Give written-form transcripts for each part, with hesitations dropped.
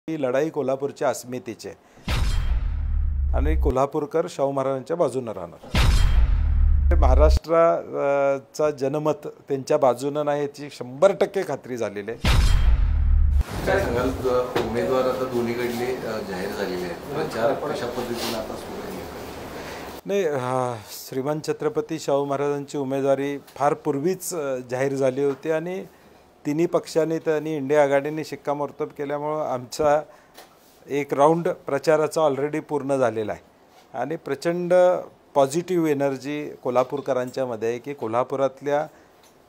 ही लढाई कोल्हापूरच्या अस्मितेची आहे आणि कोल्हापूरकर शाहू महाराजांच्या बाजूने राहणार। महाराष्ट्राचा जनमत त्यांच्या बाजूने नाही याची 100% खात्री झालेली आहे। काय सांगाल, उमेदवार आता दोन्हीकडले जाहीर झालेले आहेत, प्रचार कशा पद्धतीने आता सुरू आहे? नाही, श्रीमंत छत्रपती शाहू महाराजांची उमेदवारी फार पूर्वीच जाहीर झाली होती आणि तिन्ही पक्षांनी आणि इंडिया आघाडीने शिक्कामोर्तब केल्यामुळे आमचा एक राऊंड प्रचाराचा ऑलरेडी पूर्ण झालेला आहे आणि प्रचंड पॉझिटिव्ह एनर्जी कोल्हापूरकरांच्या मध्ये आहे की कोल्हापुरातल्या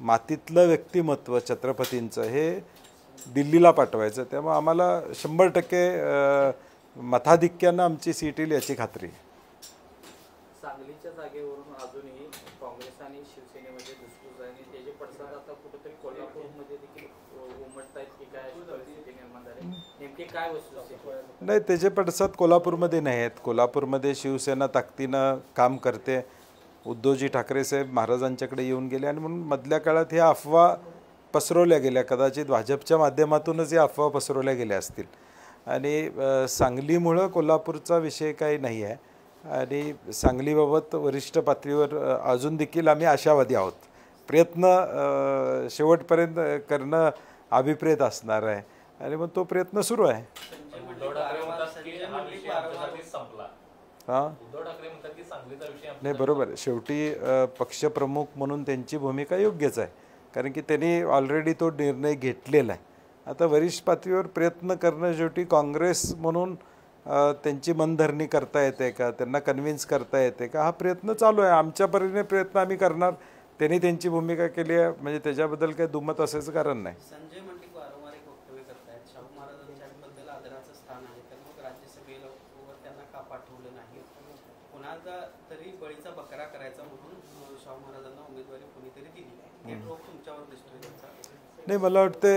मातीतलं व्यक्तिमत्व छत्रपतींचं हे दिल्लीला पाठवायचं, त्यामुळे आम्हाला 100% मताधिक्यानं आमची सीट येईल याची खात्री आहे। सांगलीच्या जागेवरून अजूनही काँग्रेस आणि शिवसेनेमध्ये धुसफूस आहे आणि त्याचे पडसाद आता कुठेतरी कोल्हापूरमध्ये देखील उमटतायत की काय परिस्थिती निर्माण झाली, नेमकी काय वस्तुस्थिती? नाही, त्याचे पडसाद कोल्हापूरमध्ये नाही आहेत। कोल्हापूरमध्ये शिवसेना ताकदीनं काम करते। उद्धवजी ठाकरे साहेब महाराजांच्याकडे येऊन गेले आणि म्हणून मधल्या काळात ह्या अफवा पसरवल्या गेल्या, कदाचित भाजपच्या माध्यमातूनच या अफवा पसरवल्या गेल्या असतील आणि सांगलीमुळं कोल्हापूरचा विषय काही नाही आहे आणि सांगलीबाबत वरिष्ठ पातळीवर अजून देखील आम्ही आशावादी आहोत। प्रयत्न शेवटपर्यंत करणं अभिप्रेत असणार आहे आणि मग तो प्रयत्न सुरू आहे। नाही, बरोबर आहे। शेवटी पक्षप्रमुख म्हणून त्यांची भूमिका योग्यच आहे, कारण की त्यांनी ऑलरेडी तो निर्णय घेतलेला आहे। आता वरिष्ठ पातळीवर प्रयत्न करणं, शेवटी काँग्रेस म्हणून त्यांची मनधरणी करता येते का, त्यांना कन्व्हिन्स करता येते का, हा प्रयत्न चालू आहे। आमच्या परीने प्रयत्न आम्ही करणार। त्यांनी त्यांची भूमिका केली आहे म्हणजे त्याच्याबद्दल काही दुमत असायचं कारण नाही। संजय मंडलिक वारंवार एक वक्तव्य करतायत, शाहू महाराजांच्याबद्दल आदराचं स्थान आहे, तर मग राज्यसभेला त्यांना का पाठवलं नाही? कोणाचा तरी बळीचा बकरा करायचा म्हणून शाहू महाराजांना उमेदवारी कोणीतरी दिली आहे, हे ट्रोप तुमच्यावर दिसतोय त्यांचा? नाही, मला वाटते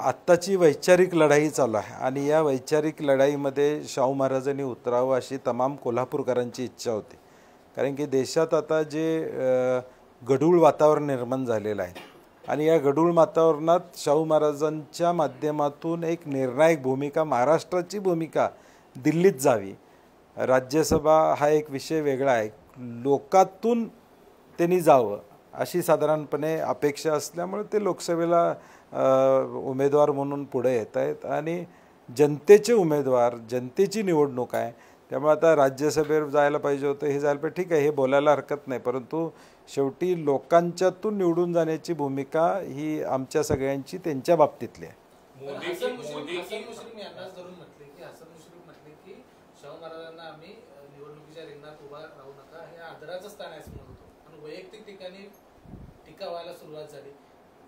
आत्ताची वैचारिक लढाई चालू आहे आणि या वैचारिक लढाईमध्ये शाहू महाराजांनी उतरावं अशी तमाम कोल्हापूरकरांची इच्छा होती, कारण की देशात आता जे गढूळ वातावरण निर्माण झालेलं आहे आणि या गढूळ वातावरणात शाहू महाराजांच्या माध्यमातून एक निर्णायक भूमिका, महाराष्ट्राची भूमिका दिल्लीत जावी। राज्यसभा हा एक विषय वेगळा आहे, लोकातून त्यांनी जावं अशी साधारणपणे अपेक्षा असल्यामुळे ते लोकसभेला उमेदवार म्हणून पुढे येत आहेत आणि जनतेचे उमेदवार, जनतेची निवडणूक आहे, त्यामुळे आता राज्यसभेवर जायला पाहिजे होतं, हे जायला पाहिजे, ठीक आहे, हे बोलायला हरकत नाही, परंतु शेवटी लोकांच्यातून निवडून जाण्याची भूमिका ही आमच्या सगळ्यांची त्यांच्या बाबतीतली आहे। हसन मुश्रीफ यांनाच धरून म्हटले की हसन मुश्रीफ म्हटले की शाहू महाराजांना आम्ही निवडणुकीच्या रिंगणात उभा राहू नका, हे आदराचं स्थान आहे असं म्हणतो आणि वैयक्तिक ठिकाणी टीका व्हायला सुरुवात झाली।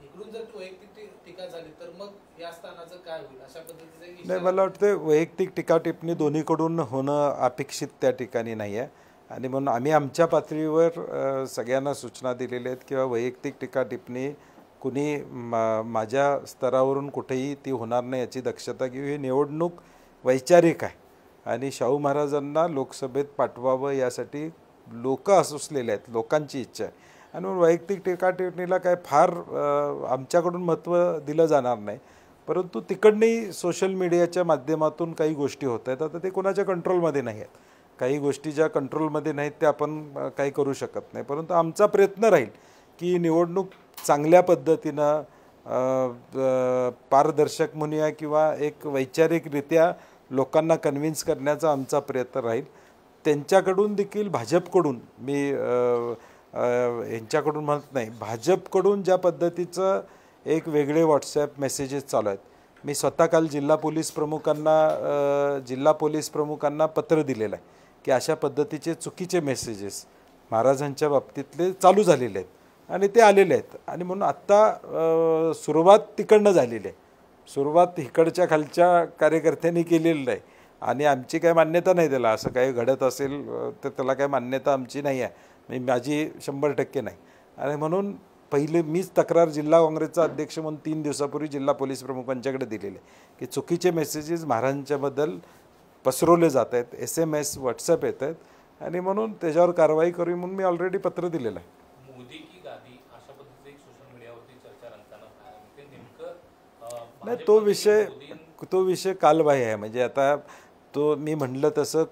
इकडून जर वैयक्तिक टीका झाली तर मग या स्थानाचं काय होईल, अशा पद्धतीचे? नाही, मला वाटतं वैयक्तिक टीका टिप्पणी दोन्हीकडून होणं अपेक्षित त्या ठिकाणी नाही आहे आणि म्हणून आम्ही आमच्या पातळीवर सगळ्यांना सूचना दिलेल्या आहेत किंवा वैयक्तिक टीका टिप्पणी कुणी माझ्या स्तरावरून कुठेही ती होणार नाही याची दक्षता घेऊ। ही निवडणूक वैचारिक आहे आणि शाहू महाराजांना लोकसभेत पाठवावं यासाठी लोक असुसलेले आहेत, लोकांची इच्छा आहे आणि म्हणून वैयक्तिक टीका टिप्पणीला काय फार आमच्याकडून महत्त्व दिलं जाणार नाही, परंतु तिकडनंही सोशल मीडियाच्या माध्यमातून काही गोष्टी होत आहेत। आता ते कोणाच्या कंट्रोलमध्ये नाही आहेत, काही गोष्टी ज्या कंट्रोलमध्ये नाहीत त्या आपण काही करू शकत नाही, परंतु आमचा प्रयत्न राहील की निवडणूक चांगल्या पद्धतीनं पारदर्शक म्हणूया किंवा एक वैचारिकरित्या लोकांना कन्व्हिन्स करण्याचा आमचा प्रयत्न राहील। त्यांच्याकडून देखील, भाजपकडून, मी यांच्याकडून म्हणत नाही, भाजपकडून ज्या पद्धतीचं एक वेगळे व्हॉट्सॲप मेसेजेस चालू आहेत, मी स्वतः काल जिल्हा पोलीस प्रमुखांना पत्र दिलेलं आहे की अशा पद्धतीचे चुकीचे मेसेजेस महाराजांच्या बाबतीतले चालू झालेले आहेत आणि ते आलेले आहेत आणि म्हणून आत्ता सुरुवात तिकडनं झालेली आहे, सुरुवात इकडच्या खालच्या कार्यकर्त्यांनी केलेली आहे आणि आमची काही मान्यता नाही त्याला, असं काही घडत असेल तर त्याला काही मान्यता आमची नाही आहे, माझी 100% नाही आणि म्हणून पहिले मीच तक्रार जिल्हा काँग्रेसचा अध्यक्ष म्हणून 3 दिवसापूर्वी जिल्हा पोलीस प्रमुखांच्याकडे दिलेले की चुकीचे मेसेजेस महाराजांच्याबद्दल पसरवले जात आहेत, SMS व्हॉट्सअप येत आहेत आणि म्हणून त्याच्यावर कारवाई करू म्हणून मी ऑलरेडी पत्र दिलेलं आहे। मोदी की गादी अशा पद्धतीची सोशल मीडियावरती चर्चा रंगताना नाही, तो विषय तो विषय कालबाह्य आहे. म्हणजे आता तो मी म्हणलं तसं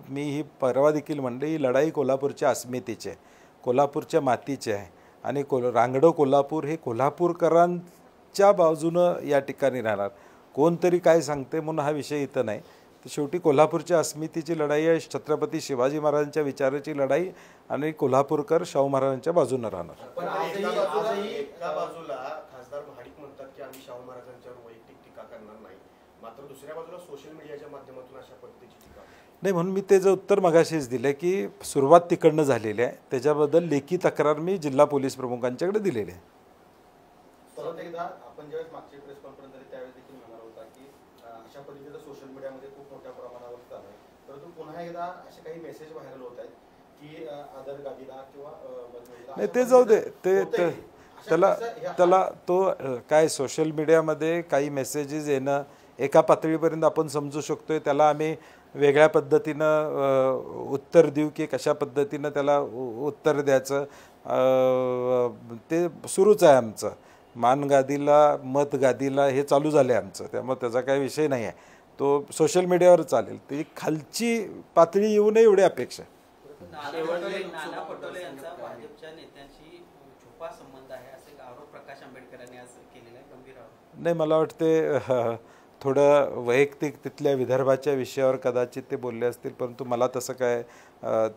मी ही परवा देखील म्हणलं, ही लढाई कोल्हापूरच्या अस्मितेची आहे, कोल्हापूरच्या मातीची आहे आणि रांगडं कोल्हापूर हे कोल्हापूरकरांच्या बाजूनं या ठिकाणी राहणार. कोणतरी काय सांगते म्हणून हा विषय इथं नाही. तर शेवटी कोल्हापूरच्या अस्मितेची लढाई आहे, छत्रपती शिवाजी महाराजांच्या विचाराची लढाई आणि कोल्हापूरकर शाहू महाराजांच्या बाजूनं राहणार. पण आजही एका बाजूला खासदार महाडिक म्हणतात की आम्ही शाहू महाराजांच्यावर वैयक्तिक टीका करणार नाही, मात्र दुसऱ्या बाजूला सोशल मीडियाच्या माध्यमातून अशा पद्धतीची टीका. नाही, म्हणून मी त्याचं उत्तर मगाशीच दिलं की सुरुवात तिकडनं झालेली आहे. त्याच्याबद्दल लेखी तक्रार मी जिल्हा पोलीस प्रमुखांच्याकडे दिलेली आहे. परत एकदा आपण ज्यावेळेस मागची प्रेस कॉन्फरन्स झाली त्यावेळेस देखील म्हणाला होता की अशा पद्धतीचं सोशल मीडियामध्ये खूप मोठ्या प्रमाणावर चालू आहे, परंतु पुन्हा एकदा असे काही मेसेज व्हायरल होत आहेत की आदर गादीला किंवा नाही, ते जाऊ दे. ते त्याला तो काय सोशल मीडियामध्ये काही मेसेजेस येणं एका पातळीपर्यंत आपण समजू शकतोय. त्याला आम्ही वेगळ्या पद्धतीनं उत्तर देऊ की कशा पद्धतीनं त्याला उत्तर द्यायचं ते सुरूच आहे आमचं. मान गादीला मत गादीला हे चालू झालं आहे आमचं, त्यामुळे त्याचा काही विषय नाही आहे. तो सोशल मीडियावर चालेल. ती खालची पातळी येऊ नये एवढी अपेक्षा. नाना पटोले यांचा भाजपच्या नेत्यांशी छुपा संबंध आहे असे आरोप प्रकाश आंबेडकरांनी आज केलेला आहे. गंभीर आरोप. नाही, मला वाटते थोडं वैयक्तिक तिथल्या विदर्भाच्या विषयावर कदाचित ते बोलले असतील, परंतु मला तसं काय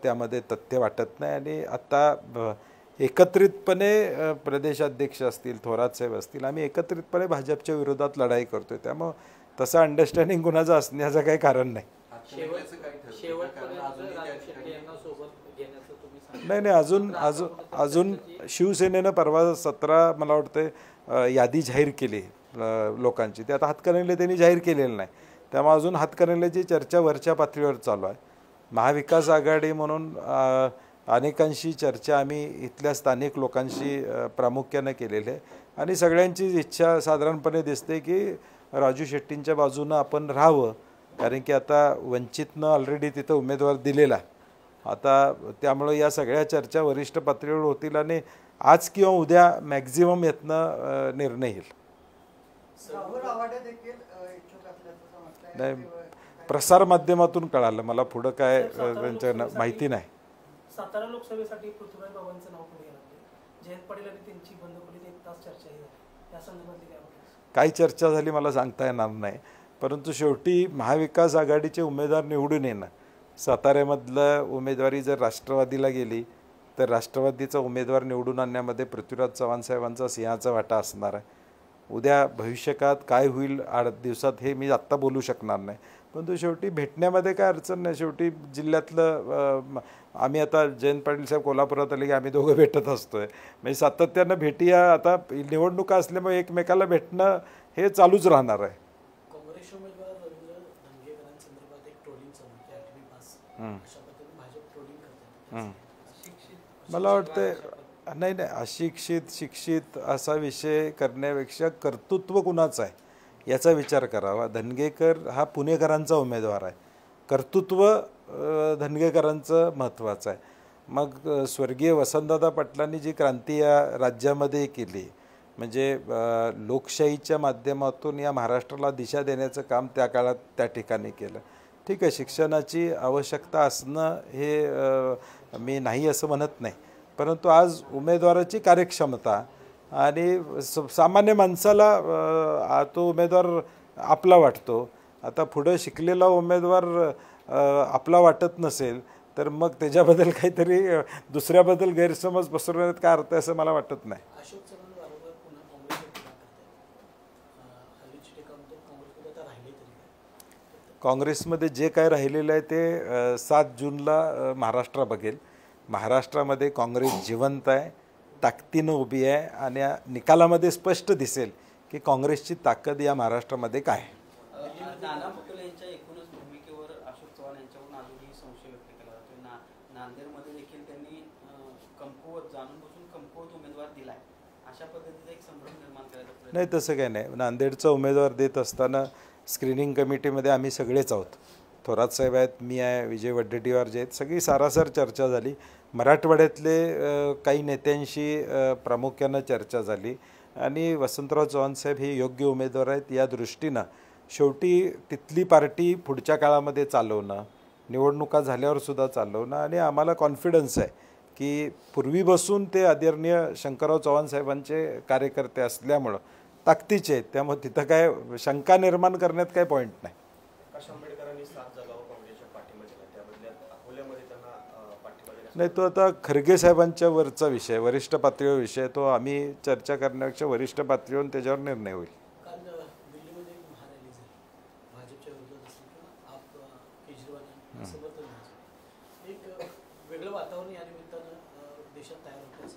त्यामध्ये तथ्य वाटत नाही. आणि आता एकत्रितपणे प्रदेशाध्यक्ष असतील, थोरात साहेब असतील, आम्ही एकत्रितपणे भाजपच्या विरोधात लढाई करतोय, त्यामुळं तसं अंडरस्टँडिंग कुणाचं असण्याचं काही कारण नाही. नाही, अजून शिवसेनेनं परवा 17 मला वाटतं यादी जाहीर केली लोकांची. ते आता हातकणंगले त्यांनी जाहीर केलेलं नाही, त्यामुळे अजून हातकणंगल्याची चर्चा वरच्या पातळीवर चालू आहे. महाविकास आघाडी म्हणून अनेकांशी चर्चा आम्ही इथल्या स्थानिक लोकांशी प्रामुख्यानं केलेली आहे आणि सगळ्यांची इच्छा साधारणपणे दिसते की राजू शेट्टींच्या बाजूनं आपण राहावं, कारण की आता वंचितनं ऑलरेडी तिथं उमेदवार दिलेला. आता त्यामुळं या सगळ्या चर्चा वरिष्ठ पातळीवर होतील आणि आज किंवा उद्या मॅक्झिमम यातनं निर्णय येईल. नाही, प्रसारमाध्यमातून कळालं, मला पुढं काय त्यांच्या माहिती नाही. सातारा लोकसभेसाठी पृथ्वीराज बाबांचं नाव पुढे गेलं, जयंत पाटील आणि त्यांची बंडखोरीत एक तास चर्चा झाली, या संदर्भातली काय चर्चा झाली मला सांगता येणार नाही. परंतु शेवटी महाविकास आघाडीचे उमेदवार निवडून येणं, साताऱ्यामधलं उमेदवारी जर राष्ट्रवादीला गेली तर राष्ट्रवादीचा उमेदवार निवडून आणण्यामध्ये पृथ्वीराज चव्हाण साहेबांचा सिंहाचा वाटा असणार आहे. उद्या भविष्यकाळात काय होईल 8 दिवसात हे मी आत्ता बोलू शकणार नाही, परंतु शेवटी भेटण्यामध्ये काय अडचण नाही. शेवटी जिल्ह्यातलं आम्ही आता जयंत पाटील साहेब कोल्हापुरात आले की आम्ही दोघं भेटत असतोय, म्हणजे सातत्यानं भेटीया. आता निवडणुका असल्यामुळे एकमेकाला भेटणं हे चालूच राहणार आहे. काँग्रेस उमेदवार रवींद्र धंगेकरांसंदर्भात एक ट्रोलिंग चालू आहे, 8वी पास अशा पद्धतीने भाजप ट्रोलिंग करतात. मला वाटतं नाही, अशिक्षित शिक्षित असा विषय करण्यापेक्षा कर्तृत्व कुणाचं आहे याचा विचार करावा. धनगेकर हा पुणेकरांचा उमेदवार आहे, कर्तृत्व धनगेकरांचं महत्त्वाचं आहे. मग स्वर्गीय वसंतदादा पाटलांनी जी क्रांती या राज्यामध्ये केली, म्हणजे लोकशाहीच्या माध्यमातून या महाराष्ट्राला दिशा देण्याचं काम त्या काळात त्या ठिकाणी केलं. ठीक आहे, शिक्षणाची आवश्यकता असणं हे मी नाही असं म्हणत नाही, परंतु आज उमेदवाराची कार्यक्षमता आणि सामान्य माणसाला तो उमेदवार आपला वाटतो. आता पुढं शिकलेला उमेदवार आपला वाटत नसेल तर मग त्याच्याबद्दल काहीतरी दुसऱ्याबद्दल गैरसमज पसरवण्यात काय अर्थ आहे असं मला वाटत नाही. अशोक चव्हाण वारंवार पुन्हा काँग्रेसमध्ये जे काय राहिलेलं आहे ते 7 जूनला महाराष्ट्र बघेल. महाराष्ट्रामध्ये काँग्रेस जिवंत आहे, ताकदीनं उभी आहे आणि निकालामध्ये स्पष्ट दिसेल की काँग्रेसची ताकद या महाराष्ट्रामध्ये काय आहे. नाना पटोले यांच्या एकूणच भूमिकेवर अशोक चव्हाण यांच्यावरून अजूनही संशय व्यक्त केला जातो. नांदेडमध्ये देखील त्यांनी जाणून बसून कमकुवत उमेदवार दिलाय, अशा पद्धतीचा एक संभ्रम निर्माण करायचा. नाही, तसं काही नाही. नांदेडचा उमेदवार देत असताना स्क्रीनिंग कमिटीमध्ये आम्ही सगळेच आहोत. थोरात साहेब आहेत, मी आहे, विजय वड्डेटीवार जे आहेत, सगळी सारासार चर्चा झाली. मराठवाड्यातले काही नेत्यांशी प्रामुख्यानं चर्चा झाली आणि वसंतराव चव्हाण साहेब हे योग्य उमेदवार आहेत या दृष्टीनं शेवटी तिथली पार्टी पुढच्या काळामध्ये चालवणं, निवडणुका झाल्यावर सुद्धा चालवणं, आणि आम्हाला कॉन्फिडन्स आहे की पूर्वी बसून ते आदरणीय शंकरराव चव्हाण साहेबांचे कार्यकर्ते असल्यामुळं ताकदीचे आहेत, त्यामुळे तिथं काय शंका निर्माण करण्यात काय पॉईंट नाही. प्रकाश आंबेडकरांनी 7 जागावर काँग्रेसच्या पाठिंबा दिला, त्याबद्दल अकोल्यामध्ये त्यांना पाठिंबा दिला नाही, तो आता खरगे साहेबांच्या वरचा विषय, वरिष्ठ पातळीवर विषय, तो आम्ही चर्चा करण्यापेक्षा वरिष्ठ पातळीवर त्याच्यावर निर्णय होईल. काल दिल्लीमध्ये एक महारॅली झाली भाजपच्या विरोधात असेल किंवा आप केजरीवाल सोबत एक वेगळं वातावरण या निमित्तानं देशात तयार होतं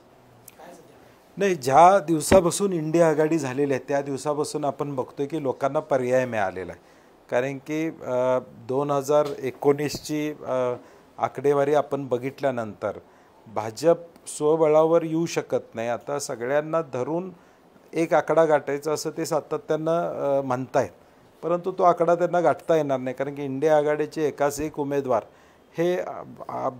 काय सध्या? नाही, ज्या दिवसापासून इंडिया आघाडी झालेली आहे त्या दिवसापासून आपण बघतोय की लोकांना पर्याय मिळालेला आहे. कारण की 2019ची आकडेवारी आपण बघितल्यानंतर भाजप स्वबळावर येऊ शकत नाही. आता सगळ्यांना धरून एक आकडा गाठायचा असं ते सातत्यानं म्हणतायत, परंतु तो आकडा त्यांना गाठता येणार नाही. कारण की इंडिया आघाडीचे एकाच एक उमेदवार हे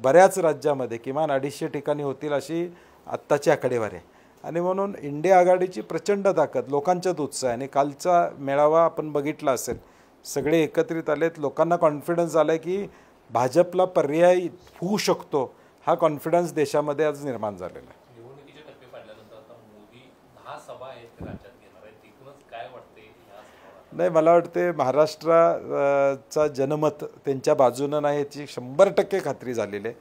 बऱ्याच राज्यामध्ये किमान 250 ठिकाणी होतील अशी आत्ताची आकडेवारी आहे. आणि म्हणून इंडिया आघाडीची प्रचंड ताकद, लोकांच्यात उत्साह, आणि कालचा मेळावा आपण बघितला असेल, सगळे एकत्रित आलेत, लोकांना कॉन्फिडन्स आला आहे की भाजपला पर्याय होऊ शकतो. हा कॉन्फिडन्स देशामध्ये आज निर्माण झालेला आहे. निवडणुकीचे टप्पे पाडल्यानंतर आता मोदी 10 सभा आहेत राज्यात घेणार आहेत, एकूणच काय वाटते? नाही, मला वाटते महाराष्ट्राचा जनमत त्यांच्या बाजूनं नाही याची 100% खात्री झालेली आहे.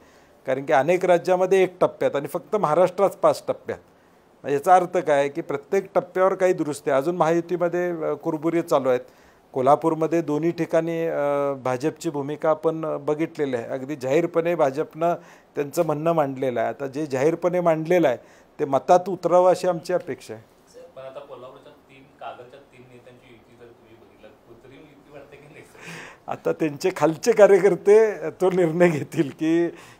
कारण की अनेक राज्यामध्ये 1 टप्प्यात आणि फक्त महाराष्ट्रात 5 टप्प्यात. याचा अर्थ काय की प्रत्येक टप्प्यावर काही दुरुस्ती. अजून महायुतीमध्ये कुरबुरी चालू आहेत. कोल्हापूरमध्ये दोन्ही ठिकाणी भाजपची भूमिका आपण बघितलेली आहे. अगदी जाहीरपणे भाजपनं त्यांचं म्हणणं मांडलेलं आहे. आता जे जाहीरपणे मांडलेलं आहे ते मतात उतरावं अशी आमची अपेक्षा आहे. पण आता कोल्हापूरच्या 3 नेत्यांची युती जर तुम्ही बघितलं, कृत्रिम युती वाटते की नाही? आता त्यांचे खालचे कार्यकर्ते तो निर्णय घेतील की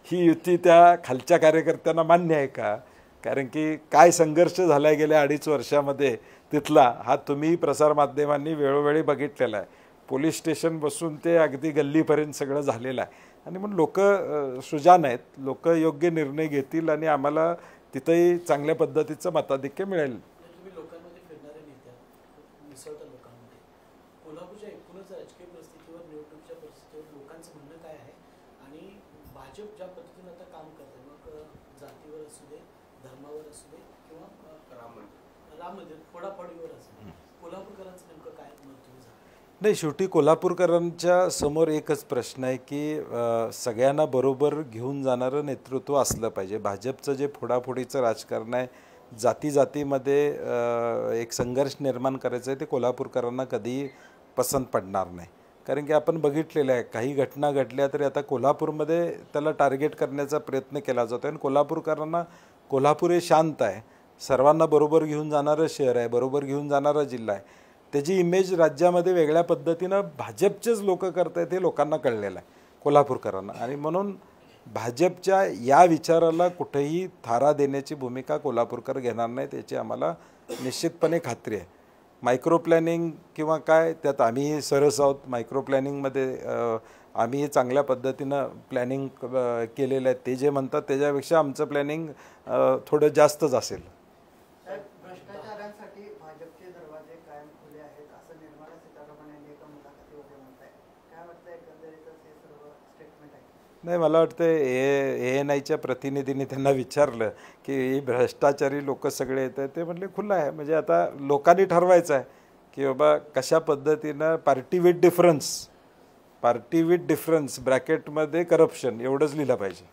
ही युती त्या खालच्या कार्यकर्त्यांना मान्य आहे का. कारण की काय संघर्ष झाला गेल्या 2.5 वर्षामध्ये तिथला, हा तुम्ही प्रसारमाध्यमांनी वेळोवेळी बघितलेला आहे. पोलीस स्टेशन बसून ते अगदी गल्लीपर्यंत सगळं झालेलं आहे. आणि म्हणून लोक सुजाण आहेत, लोक योग्य निर्णय घेतील आणि आम्हाला तिथंही चांगल्या पद्धतीचं मताधिक्य मिळेल. तुम्ही लोकांमध्ये फिरणारे नेते मिसळता लोकांमध्ये, कोल्हापूरच्या एकूणच राजकीय परिस्थितीवर, निवडणुकीच्या परिस्थितीवर लोकांचं म्हणणं काय आहे, आणि भाजप ज्या पद्धतीने आता काम करते, मग जातीवर असू दे, धर्मावर असू दे, किंवा राम मंदिर फोडाफोडीवर असू दे, कोल्हापूरकरांचं नेमकं काय मत तुम्ही सांगा? नाही, शेवटी कोल्हापूरकरांच्या समोर एकच प्रश्न आहे की सगळ्यांना बरोबर घेऊन जाणारं नेतृत्व असलं पाहिजे. भाजपचं जे फोडाफोडीचं राजकारण आहे, जाती जातीमध्ये एक संघर्ष निर्माण करायचं आहे, ते कोल्हापूरकरांना कधीही पसंत पडणार नाही. कारण की आपण बघितलेलं आहे, काही घटना घडल्या तरी आता कोल्हापूरमध्ये त्याला टार्गेट करण्याचा प्रयत्न केला जातो. आणि कोल्हापूरकरांना, कोल्हापूर हे शांत आहे, सर्वांना बरोबर घेऊन जाणारं शहर आहे, बरोबर घेऊन जाणारा जिल्हा आहे. त्याची इमेज राज्यामध्ये वेगळ्या पद्धतीनं भाजपचेच लोक करत आहेत हे लोकांना कळलेलं आहे, कोल्हापूरकरांना. आणि म्हणून भाजपच्या या विचाराला कुठेही थारा देण्याची भूमिका कोल्हापूरकर घेणार नाहीत याची आम्हाला निश्चितपणे खात्री आहे. मायक्रो प्लॅनिंग किंवा काय, त्यात आम्ही सरस आहोत. मायक्रो प्लॅनिंगमध्ये आम्ही चांगल्या पद्धतीनं प्लॅनिंग केलेलं आहे. ते जे म्हणतात त्याच्यापेक्षा आमचं प्लॅनिंग थोडं जास्तच असेल. भ्रष्टाचारांसाठी भाजपचे दरवाजे कायम खुले आहेत असं निर्मला सीतारामन यांनी एका मुलाखतीमध्ये म्हणताय. काय वाटतं एकंदरीतच हे सर्व स्टेटमेंट आहे? नाही, मला वाटतं ANIच्या प्रतिनिधींनी त्यांना विचारलं की भ्रष्टाचारी लोक सगळे येत आहेत, ते म्हटले खुलं आहे. म्हणजे आता लोकांनी ठरवायचं आहे की बाबा कशा पद्धतीनं पार्टी विथ डिफरन्स ब्रॅकेटमध्ये करप्शन एवढंच लिहिलं पाहिजे.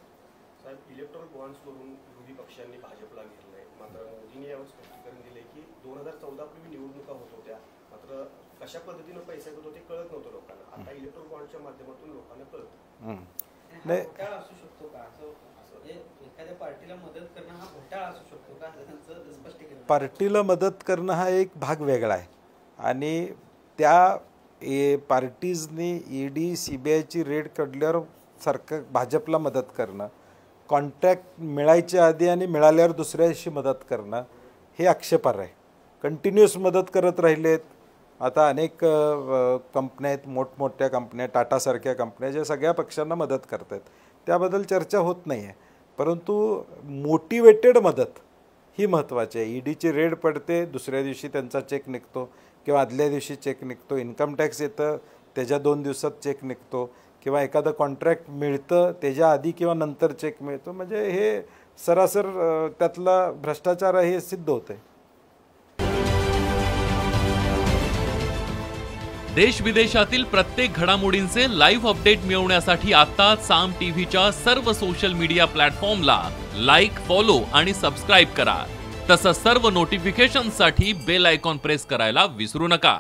साहेब, इलेक्ट्रॉल बॉन्ड्सवरून विरोधी पक्षांनी भाजपला घेतलंय. मात्र मोदींनी यावर स्पष्टीकरण दिले की 2014 पूर्वी निवडणुका होत होत्या, मात्र कशा पद्धतीनं पैसे येत होते कळत नव्हतं लोकांना. आता इलेक्ट्रॉल बॉन्डच्या माध्यमातून लोकांना कळतं. नाही, घोटाळा असू शकतो का? असं एखाद्या पार्टीला मदत करणं हा घोटाळा असू शकतो का? त्यांचं स्पष्टीकरण. पार्टीला मदत करणं हा एक भाग वेगळा आहे. आणि त्या पार्टीजनी ED CBIची रेड काढल्यावर भाजपला मदत करणं, कॉन्ट्रॅक्ट मिळायच्या आधी आणि मिळाल्यावर दुसऱ्या दिवशी मदत करणं हे आक्षेपार्ह आहे. कंटिन्युअस मदत करत राहिलेत. आता अनेक कंपन्या आहेत, मोठमोठ्या कंपन्या, टाटासारख्या कंपन्या ज्या सगळ्या पक्षांना मदत करत आहेत, त्याबद्दल चर्चा होत नाही आहे. परंतु मोटिवेटेड मदत ही महत्त्वाची आहे. EDची रेड पडते, दुसऱ्या दिवशी त्यांचा चेक निघतो किंवा आदल्या दिवशी चेक निघतो, इन्कम टॅक्स येतं त्याच्या 2 दिवसात चेक निघतो, किंवा एखादं कॉन्ट्रॅक्ट मिळतं त्याच्या आधी किंवा नंतर चेक मिळतो. म्हणजे हे सरासर त्यातला भ्रष्टाचार आहे हे सिद्ध होतं आहे. देश विदेशातील प्रत्येक घडामोडींचे लाईव्ह अपडेट मिळवण्यासाठी आता साम टीव्हीच्या सर्व सोशल मीडिया प्लॅटफॉर्मला लाईक, फॉलो आणि सबस्क्राईब करा. तसंच सर्व नोटिफिकेशनसाठी बेल आयकॉन प्रेस करायला विसरू नका.